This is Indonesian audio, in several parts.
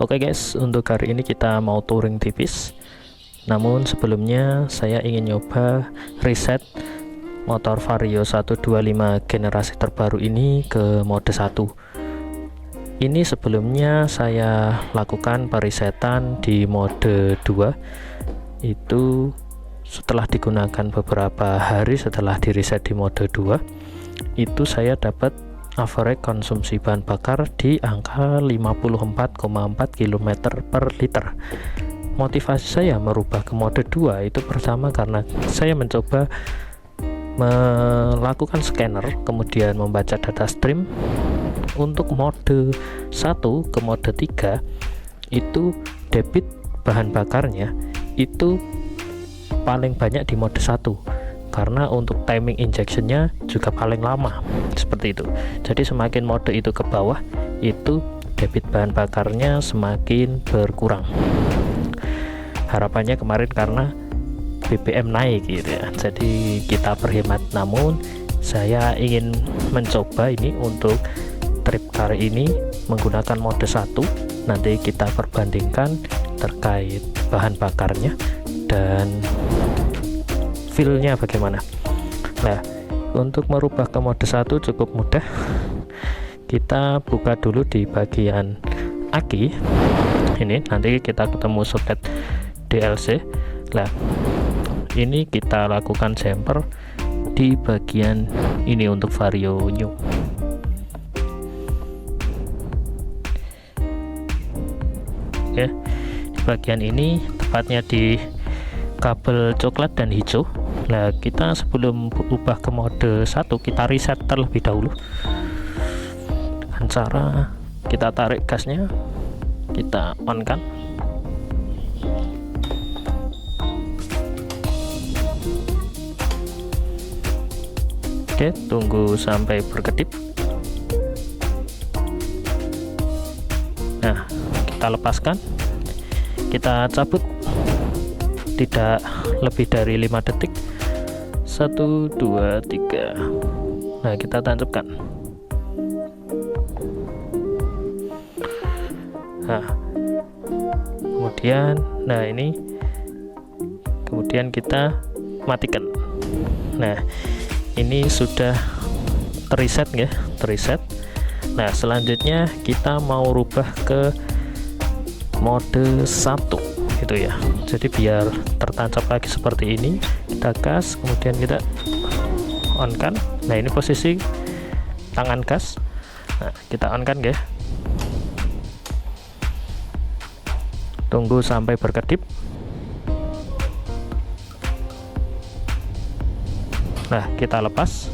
Oke guys, untuk hari ini kita mau touring tipis. Namun sebelumnya saya ingin nyoba reset motor Vario 125 generasi terbaru ini ke mode 1. Ini sebelumnya saya lakukan perisetan di mode 2. Itu setelah digunakan beberapa hari setelah di reset di mode 2, itu saya dapat average konsumsi bahan bakar di angka 54,4 km per liter. Motivasi saya merubah ke mode 2 itu pertama karena saya mencoba melakukan scanner, kemudian membaca data stream. Untuk mode 1 ke mode 3 itu debit bahan bakarnya itu paling banyak di mode 1, karena untuk timing injectionnya juga paling lama, seperti itu. Jadi semakin mode itu ke bawah, itu debit bahan bakarnya semakin berkurang. Harapannya kemarin karena BBM naik gitu ya, jadi kita berhemat. Namun saya ingin mencoba ini untuk trip kali ini menggunakan mode 1. Nanti kita perbandingkan terkait bahan bakarnya dan feel-nya bagaimana. Nah, untuk merubah ke mode 1 cukup mudah. Kita buka dulu di bagian aki. Ini nanti kita ketemu soket DLC. Nah, ini kita lakukan jumper di bagian ini untuk Vario New. Oke, di bagian ini tepatnya di kabel coklat dan hijau. Nah, kita sebelum ubah ke mode 1 kita reset terlebih dahulu dengan cara kita tarik gasnya, kita on kan. Oke, tunggu sampai berkedip. Nah, kita lepaskan, kita cabut tidak lebih dari 5 detik. 1, 2, 3. Nah, kita tancapkan. Nah, kemudian kita matikan. Nah, ini sudah terreset ya, terreset. Nah, selanjutnya kita mau rubah ke mode 1 gitu ya. Jadi biar tertancap lagi seperti ini, kita gas, kemudian kita on kan. Nah, ini posisi tangan gas. Nah, kita on kan ya. Tunggu sampai berkedip. Nah, kita lepas.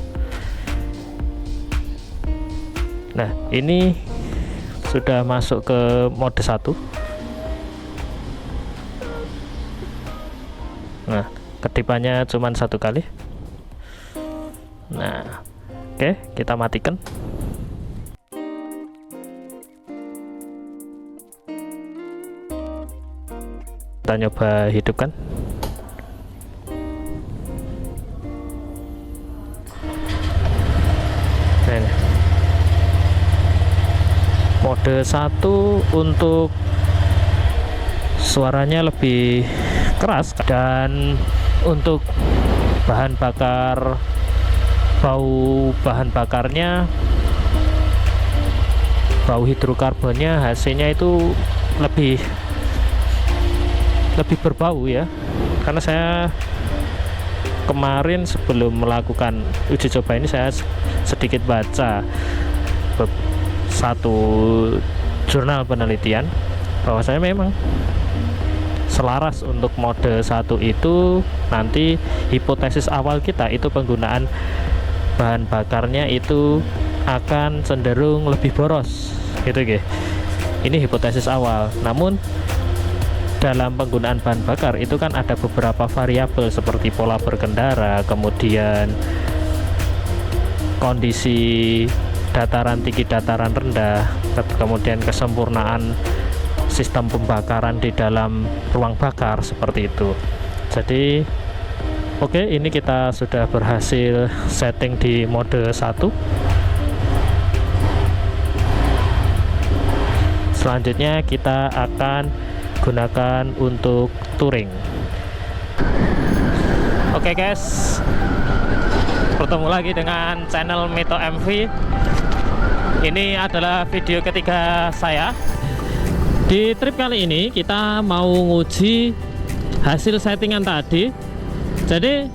Nah, ini sudah masuk ke mode 1. Nah, kedipannya cuma 1 kali. Nah, oke, kita matikan. Kita nyoba hidupkan. Nah, ini. Mode 1 untuk suaranya lebih keras, dan untuk bahan bakar, bau bahan bakarnya, bau hidrokarbonnya hasilnya itu lebih berbau ya. Karena saya kemarin sebelum melakukan uji coba ini saya sedikit baca satu jurnal penelitian bahwasanya memang selaras untuk mode 1 itu nanti hipotesis awal kita itu penggunaan bahan bakarnya itu akan cenderung lebih boros gitu guys. Ini hipotesis awal. Namun dalam penggunaan bahan bakar itu kan ada beberapa variabel seperti pola berkendara, kemudian kondisi dataran tinggi, dataran rendah, kemudian kesempurnaan sistem pembakaran di dalam ruang bakar, seperti itu. Jadi oke, ini kita sudah berhasil setting di mode 1. Selanjutnya kita akan gunakan untuk touring. Oke guys, bertemu lagi dengan channel Mito MV. Ini adalah video ketiga saya. Di trip kali ini kita mau nguji hasil settingan tadi. Jadi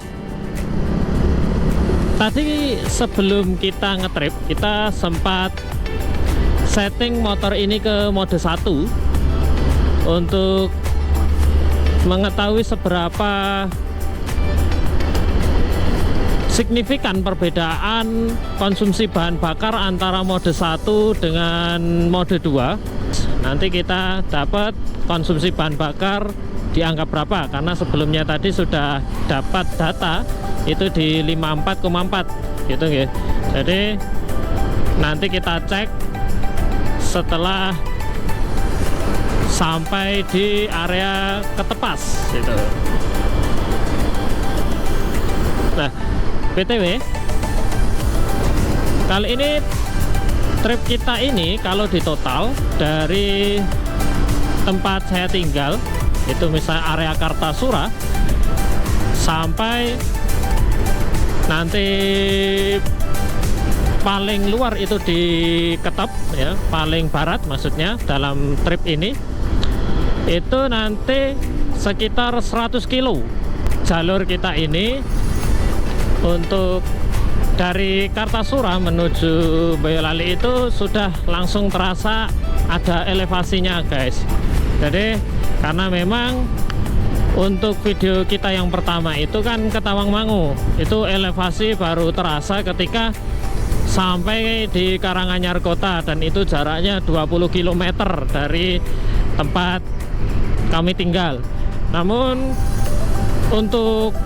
sebelum kita ngetrip, kita sempat setting motor ini ke mode 1 untuk mengetahui seberapa signifikan perbedaan konsumsi bahan bakar antara mode 1 dengan mode 2. Nanti kita dapat konsumsi bahan bakar di angka berapa, karena sebelumnya tadi sudah dapat data itu di 54,4 gitu ya. Jadi nanti kita cek setelah sampai di area ketepas gitu. Nah, BTW kali ini trip kita ini kalau di total dari tempat saya tinggal itu misalnya area Kartasura sampai nanti paling luar itu di Ketep ya, paling barat maksudnya dalam trip ini itu nanti sekitar 100 kilo jalur kita ini. Untuk dari Kartasura menuju Boyolali itu sudah langsung terasa ada elevasinya guys. Jadi karena memang untuk video kita yang pertama itu kan ke Tawangmangu, itu elevasi baru terasa ketika sampai di Karanganyar Kota, dan itu jaraknya 20 km dari tempat kami tinggal. Namun untuk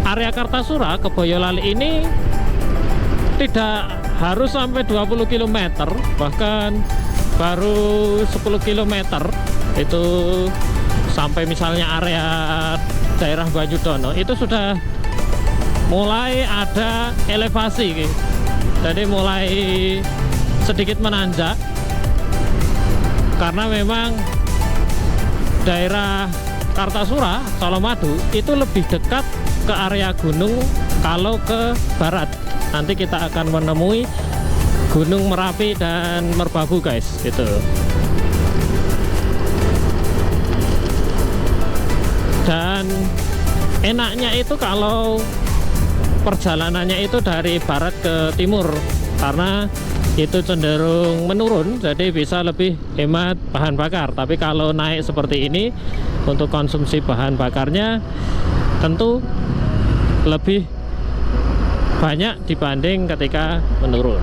area Kartasura ke Boyolali ini tidak harus sampai 20 km, bahkan baru 10 km itu sampai misalnya area daerah Banyudono itu sudah mulai ada elevasi, jadi mulai sedikit menanjak karena memang daerah Kartasura, Colomadu itu lebih dekat ke area gunung. Kalau ke barat nanti kita akan menemui Gunung Merapi dan Merbabu guys gitu. Dan enaknya itu kalau perjalanannya itu dari barat ke timur, karena itu cenderung menurun, jadi bisa lebih hemat bahan bakar. Tapi kalau naik seperti ini untuk konsumsi bahan bakarnya tentu lebih banyak dibanding ketika menurun.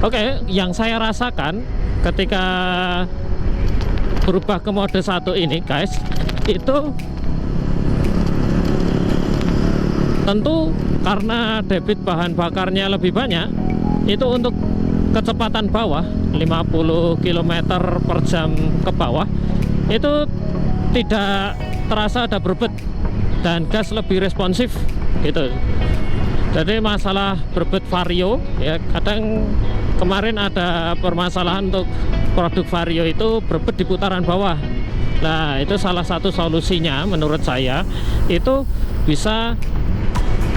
Oke, yang saya rasakan ketika berubah ke mode 1 ini guys, itu tentu karena debit bahan bakarnya lebih banyak, itu untuk kecepatan bawah 50 km per jam ke bawah itu tidak terasa ada berbet dan gas lebih responsif gitu. Jadi masalah berbet vario ya, kadang kemarin ada permasalahan untuk produk vario itu berbet di putaran bawah. Nah, itu salah satu solusinya menurut saya, itu bisa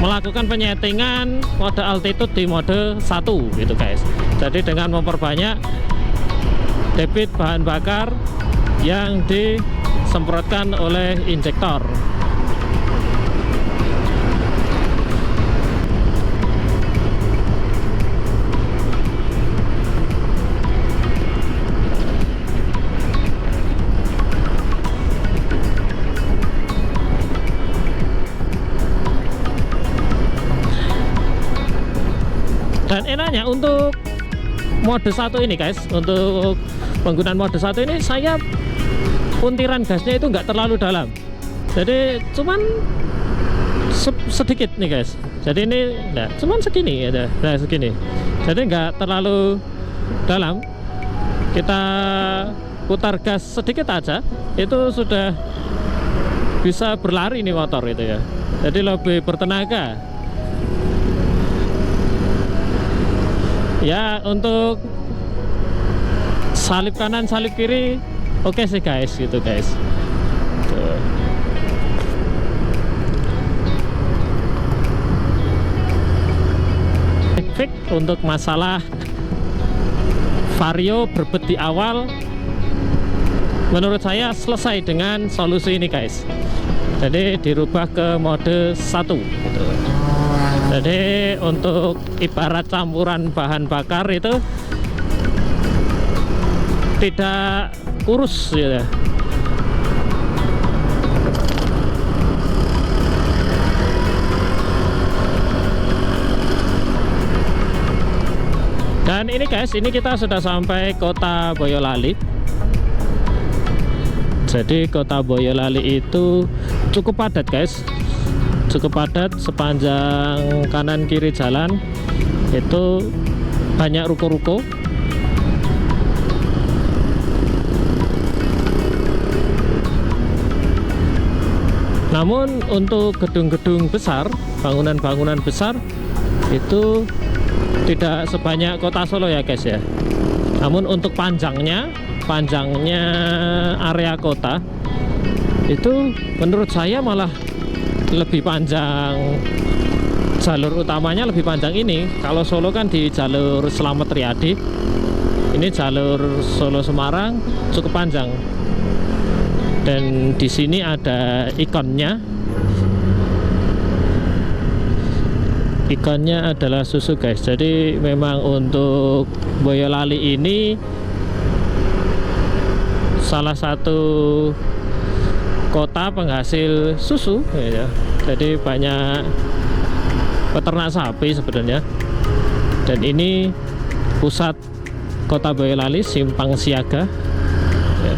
melakukan penyetingan mode altitude di mode 1 gitu guys. Jadi dengan memperbanyak debit bahan bakar yang disemprotkan oleh injektor. Dan enaknya untuk mode 1 ini guys, untuk penggunaan mode 1 ini saya puntiran gasnya itu nggak terlalu dalam, jadi cuman sedikit nih guys. Jadi ini nah, cuman segini ya, nah segini, jadi nggak terlalu dalam. Kita putar gas sedikit aja itu sudah bisa berlari nih motor itu ya, jadi lebih bertenaga. Ya, untuk salip kanan salip kiri oke sih guys, gitu guys. Tuh. Fix untuk masalah vario berbet di awal, menurut saya selesai dengan solusi ini guys. Jadi dirubah ke mode 1 gitu. Jadi untuk ibarat campuran bahan bakar itu tidak kurus gitu. Dan ini guys, ini kita sudah sampai kota Boyolali. Jadi kota Boyolali itu cukup padat guys, cukup padat. Sepanjang kanan kiri jalan itu banyak ruko-ruko. Namun untuk gedung-gedung besar, bangunan-bangunan besar itu tidak sebanyak kota Solo ya guys ya. Namun untuk panjangnya area kota itu menurut saya malah lebih panjang. Jalur utamanya lebih panjang ini. Kalau Solo kan di jalur Slamet Riyadi, ini jalur Solo Semarang cukup panjang. Dan di sini ada ikonnya. Ikannya adalah susu guys. Jadi memang untuk Boyolali ini salah satu kota penghasil susu ya. Jadi banyak peternak sapi sebenarnya. Dan ini pusat kota Boyolali, Simpang Siaga ya.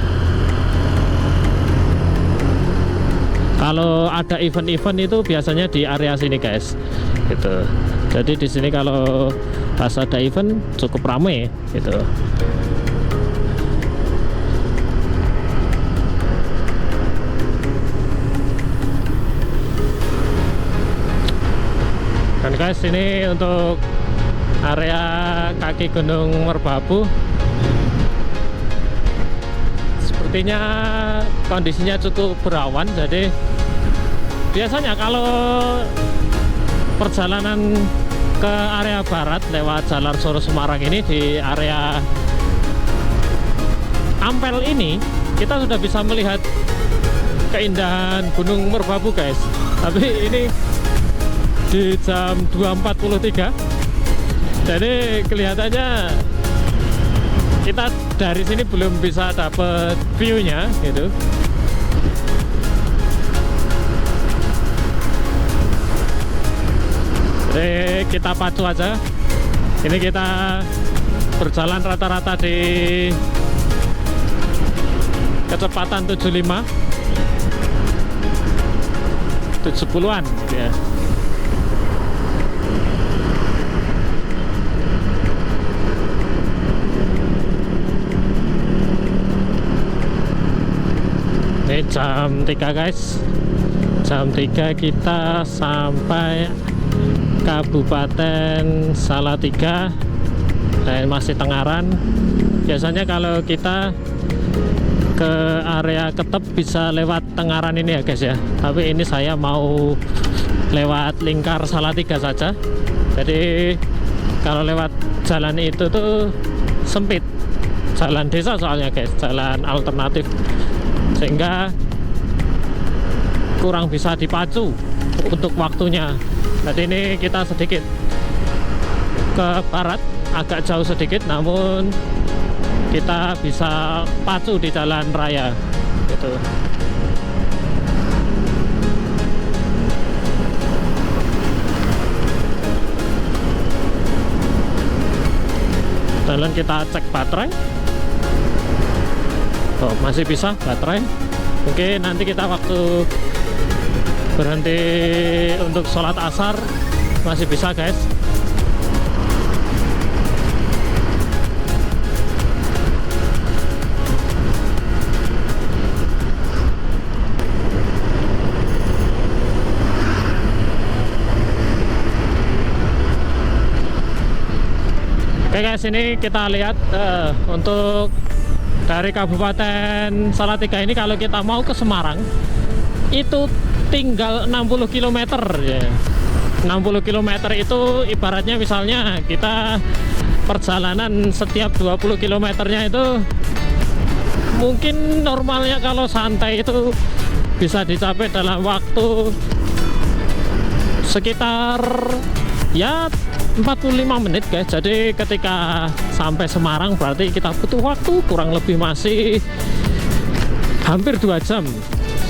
Kalau ada event-event itu biasanya di area sini guys, gitu. Jadi di sini kalau pas ada event cukup ramai, gitu. Dan guys, ini untuk area kaki Gunung Merbabu. Sepertinya kondisinya cukup berawan, jadi biasanya kalau perjalanan ke area barat lewat Jalan Solo Semarang ini, di area Ampel ini kita sudah bisa melihat keindahan Gunung Merbabu guys. Tapi ini di jam 2.43, jadi kelihatannya kita dari sini belum bisa dapet view-nya gitu. Jadi kita pacu aja. Ini kita berjalan rata-rata di kecepatan 75, 70-an gitu ya. Ini jam 3 guys. Jam 3 kita sampai Kabupaten Salatiga dan masih Tengaran. Biasanya kalau kita ke area Ketep bisa lewat Tengaran ini ya guys ya. Tapi ini saya mau lewat lingkar Salatiga saja. Jadi kalau lewat jalan itu tuh sempit. Jalan desa soalnya guys, jalan alternatif. Sehingga kurang bisa dipacu untuk waktunya. Jadi ini kita sedikit ke barat, agak jauh sedikit, namun kita bisa pacu di jalan raya gitu. Dan kita cek baterai. Oh, masih bisa baterai. Oke, nanti kita waktu berhenti untuk sholat asar masih bisa guys. Oke guys, ini kita lihat untuk Dari Kabupaten Salatiga ini kalau kita mau ke Semarang itu tinggal 60 km ya. 60 km itu ibaratnya misalnya kita perjalanan setiap 20 km-nya itu mungkin normalnya kalau santai itu bisa dicapai dalam waktu sekitar ya 45 menit guys. Jadi ketika sampai Semarang berarti kita butuh waktu kurang lebih masih hampir 2 jam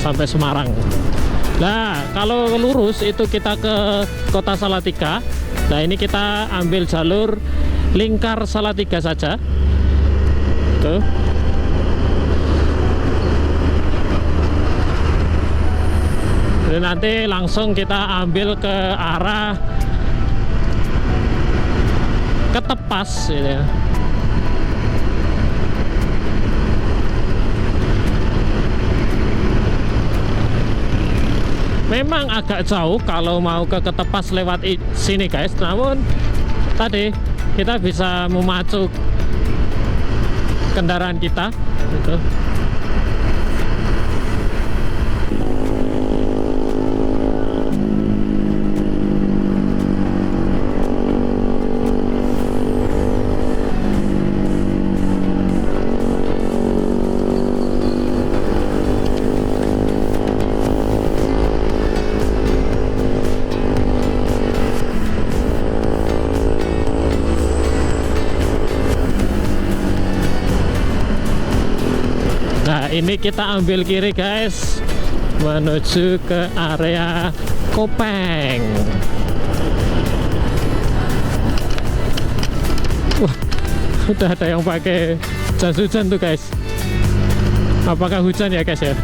sampai Semarang. Nah kalau lurus itu kita ke kota Salatiga. Nah ini kita ambil jalur lingkar Salatiga saja tuh. Jadi nanti langsung kita ambil ke arah Ketepas gitu ya. Memang agak jauh kalau mau ke Ketepas lewat sini guys, namun tadi kita bisa memacu kendaraan kita gitu. Nah ini kita ambil kiri guys, menuju ke area Kopeng. Wah, udah ada yang pakai jas hujan tuh guys. Apakah hujan ya guys ya?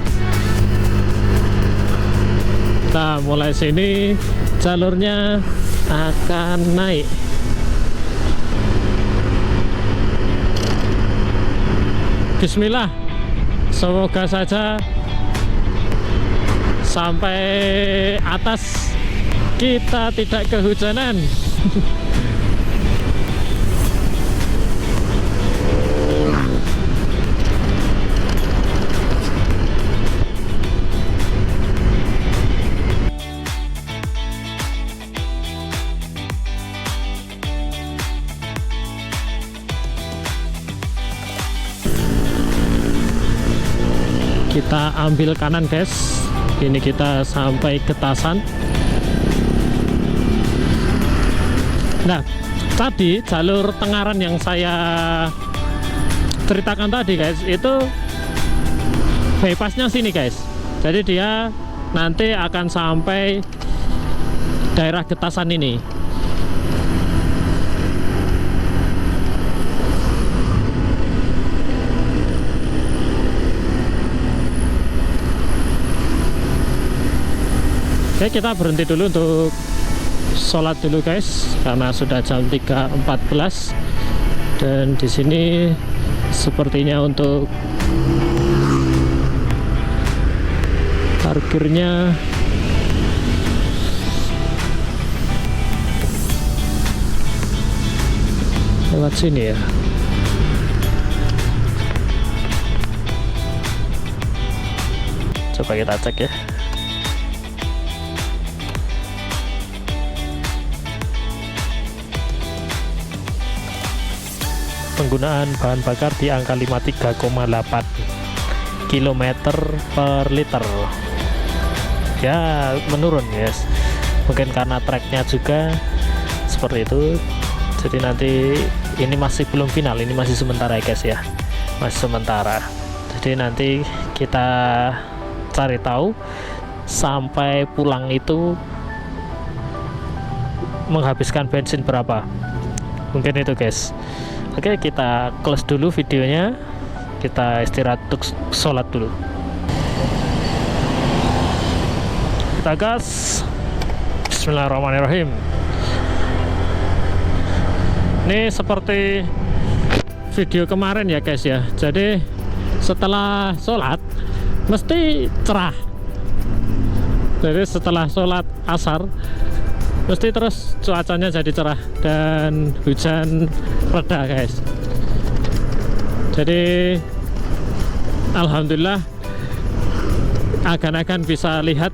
Nah mulai sini jalurnya akan naik. Bismillah, semoga saja sampai atas kita tidak kehujanan. Kita ambil kanan guys, ini kita sampai Getasan. Nah tadi jalur Tengaran yang saya ceritakan tadi guys, itu bypassnya sini guys. Jadi dia nanti akan sampai daerah Getasan ini. Oke, kita berhenti dulu untuk sholat dulu guys, karena sudah jam 3.14 dan di sini sepertinya untuk parkirnya lewat sini ya. Coba kita cek ya. Penggunaan bahan bakar di angka 53,8 km per liter ya, menurun yes. Mungkin karena treknya juga seperti itu. Jadi nanti ini masih belum final, ini masih sementara ya guys ya, masih sementara. Jadi nanti kita cari tahu sampai pulang itu menghabiskan bensin berapa, mungkin itu guys. Oke, kita close dulu videonya, kita istirahat untuk sholat dulu. Kita gas. Bismillahirrahmanirrahim. Ini seperti video kemarin ya guys ya. Jadi setelah sholat mesti cerah. Jadi setelah sholat asar mesti terus cuacanya jadi cerah dan hujan reda guys. Jadi Alhamdulillah agan-agan bisa lihat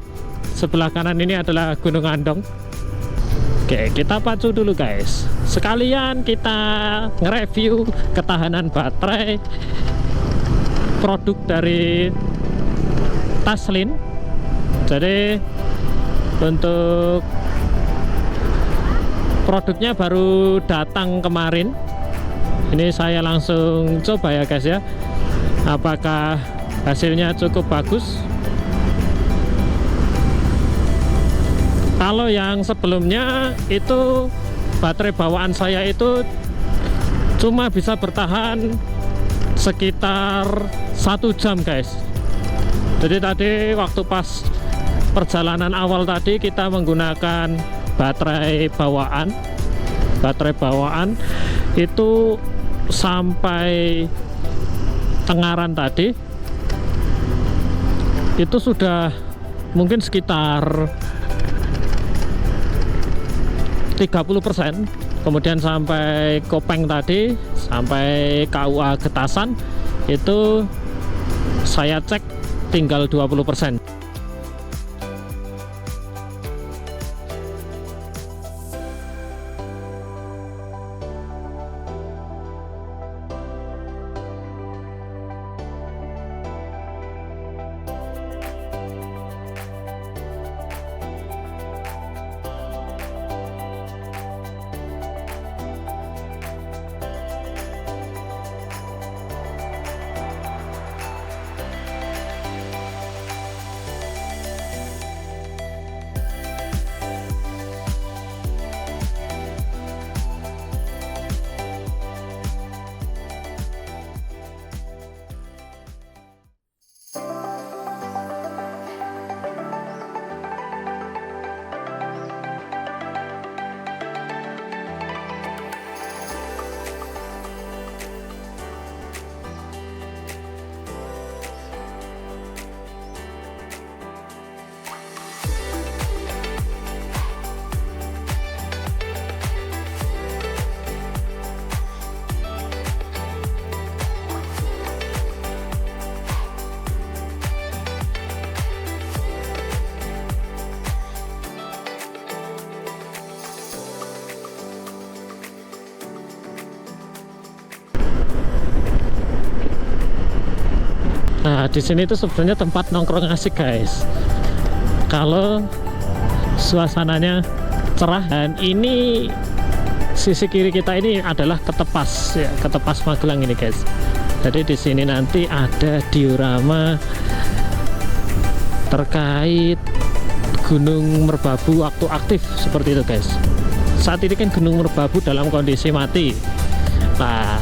sebelah kanan ini adalah Gunung Andong. Oke, kita pacu dulu guys. Sekalian kita nge-review ketahanan baterai produk dari Taslin. Jadi untuk produknya baru datang kemarin. Ini saya langsung coba ya guys ya, apakah hasilnya cukup bagus. Kalau yang sebelumnya itu baterai bawaan saya itu cuma bisa bertahan sekitar 1 jam guys. Jadi tadi waktu pas perjalanan awal tadi kita menggunakan baterai bawaan itu sampai Tengaran tadi itu sudah mungkin sekitar 30%. Kemudian sampai Kopeng tadi, sampai KUA Getasan itu saya cek tinggal 20%. Nah, di sini itu sebenarnya tempat nongkrong asik guys. Kalau suasananya cerah, dan ini sisi kiri kita ini adalah Ketepas ya, Ketepas Magelang ini guys. Jadi di sini nanti ada diorama terkait Gunung Merbabu waktu aktif seperti itu guys. Saat ini kan Gunung Merbabu dalam kondisi mati. Nah,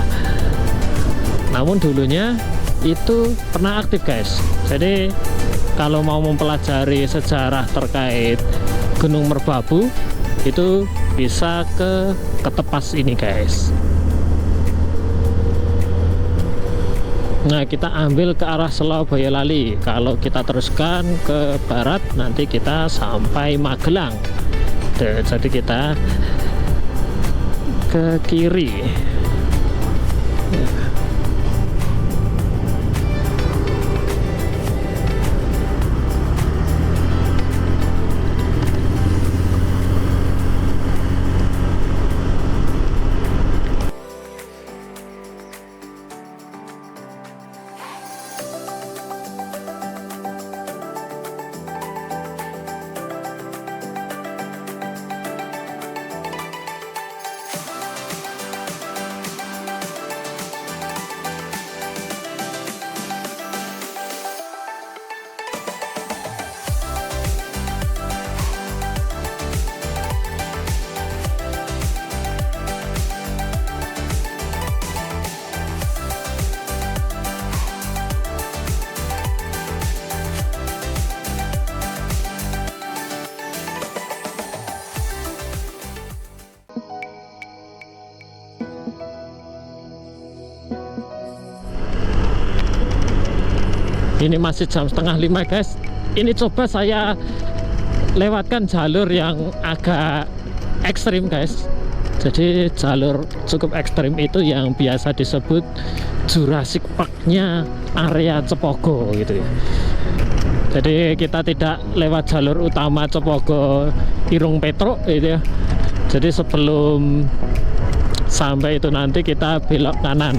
namun dulunya itu pernah aktif guys. Jadi kalau mau mempelajari sejarah terkait Gunung Merbabu itu bisa ke Ketepas ini guys. Nah, kita ambil ke arah Selau Boyolali. Kalau kita teruskan ke barat nanti kita sampai Magelang. Jadi kita ke kiri. Ini masih jam 4:30 guys. Ini coba saya lewatkan jalur yang agak ekstrim guys. Jadi jalur cukup ekstrim itu yang biasa disebut Jurassic Park-nya area Cepogo gitu ya. Jadi kita tidak lewat jalur utama Cepogo Irung Petruk gitu ya. Jadi sebelum sampai itu nanti kita belok kanan.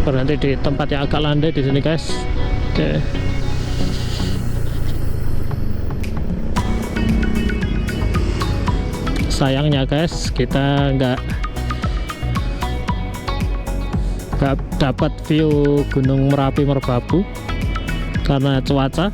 Berhenti di tempat yang agak landai di sini guys. Oke. Sayangnya guys, kita nggak dapat view Gunung Merapi Merbabu karena cuaca.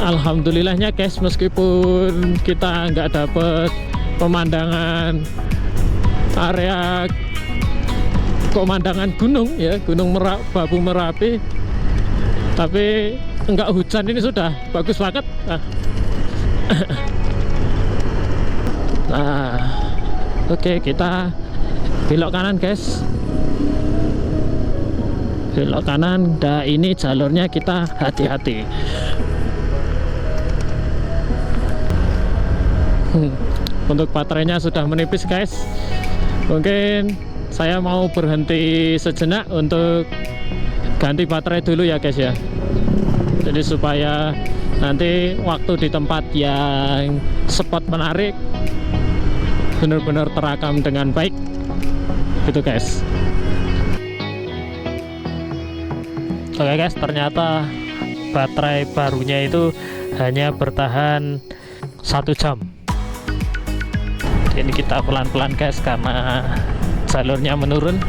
Alhamdulillahnya guys, meskipun kita nggak dapet pemandangan area pemandangan gunung ya, Gunung Merbabu Merapi, tapi enggak hujan, ini sudah bagus banget. Nah, oke, kita belok kanan guys, belok kanan. Nah, ini jalurnya, kita hati-hati. Untuk baterainya sudah menipis guys. Mungkin saya mau berhenti sejenak untuk ganti baterai dulu ya guys ya. Jadi supaya nanti waktu di tempat yang spot menarik benar-benar terekam dengan baik gitu guys. Oke guys, ternyata baterai barunya itu hanya bertahan 1 jam. Ini kita pelan-pelan guys karena jalurnya menurun.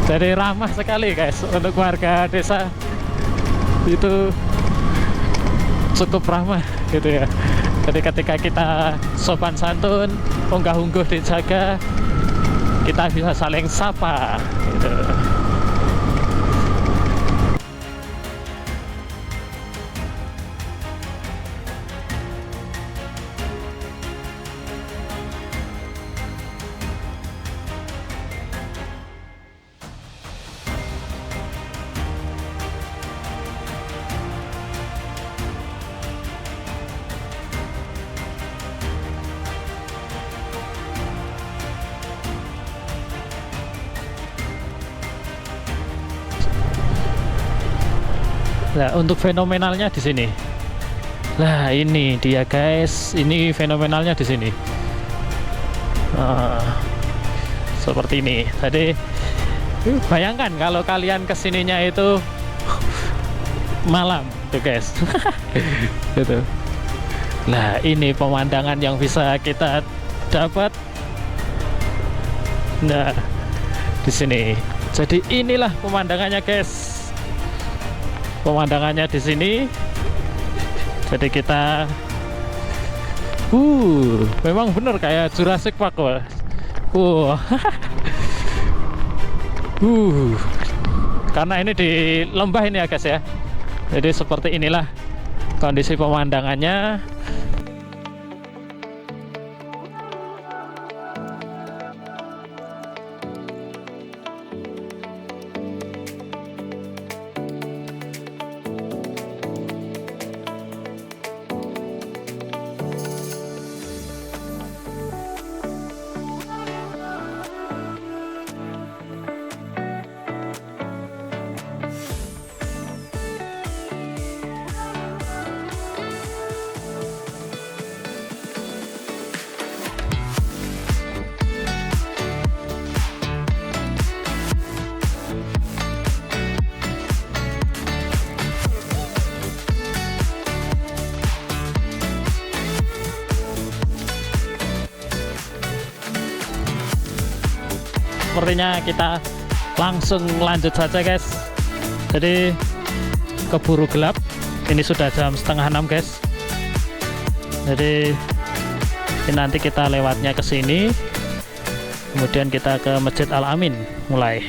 Jadi ramah sekali guys untuk warga desa, itu cukup ramah gitu ya. Jadi ketika kita sopan santun, unggah-ungguh dijaga, kita bisa saling sapa gitu. Nah, untuk fenomenalnya di sini. Nah, ini dia guys. Ini fenomenalnya di sini. Seperti ini. Jadi bayangkan kalau kalian kesininya itu malam tuh guys. Gitu. Nah, ini pemandangan yang bisa kita dapat. Nah, di sini. Jadi inilah pemandangannya guys. Pemandangannya di sini. Jadi kita memang bener kayak Jurassic Park. Karena ini di lembah ini ya guys ya. Jadi seperti inilah kondisi pemandangannya. sepertinya kita langsung lanjut saja guys. Jadi keburu gelap, ini sudah jam setengah 6 guys. Jadi ini nanti kita lewatnya ke sini, kemudian kita ke Masjid Al-Amin mulai.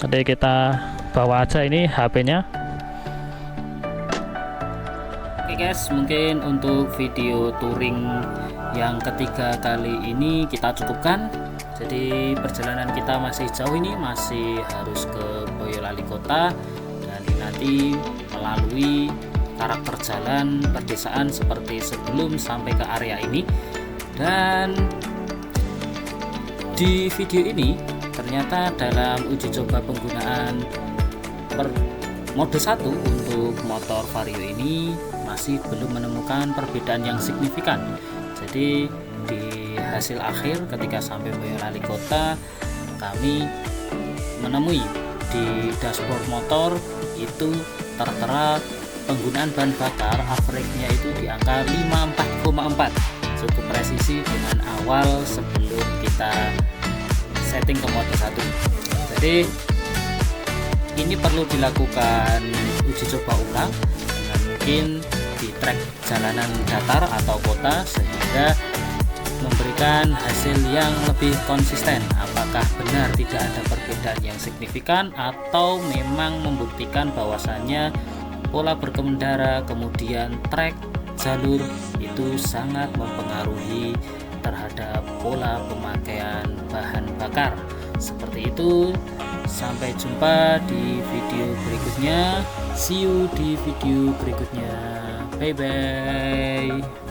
Jadi kita bawa aja ini HP-nya. Oke guys, mungkin untuk video touring yang ketiga kali ini kita cukupkan. Jadi perjalanan kita masih jauh, ini masih harus ke Boyolali Kota, dan ini nanti melalui karakter jalan perdesaan seperti sebelum sampai ke area ini. Dan di video ini ternyata dalam uji coba penggunaan mode 1 untuk motor Vario ini masih belum menemukan perbedaan yang signifikan. Jadi di hasil akhir ketika sampai Boyolali Kota, kami menemui di dashboard motor itu tertera penggunaan bahan bakar average-nya itu di angka 54,4, cukup presisi dengan awal sebelum kita setting ke mode 1. Jadi ini perlu dilakukan uji coba ulang dengan mungkin di trek jalanan datar atau kota, sehingga memberikan hasil yang lebih konsisten. Apakah benar tidak ada perbedaan yang signifikan, atau memang membuktikan bahwasannya pola berkendara kemudian trek jalur itu sangat mempengaruhi terhadap pola pemakaian bahan bakar. Seperti itu. Sampai jumpa di video berikutnya. See you di video berikutnya. Bye bye.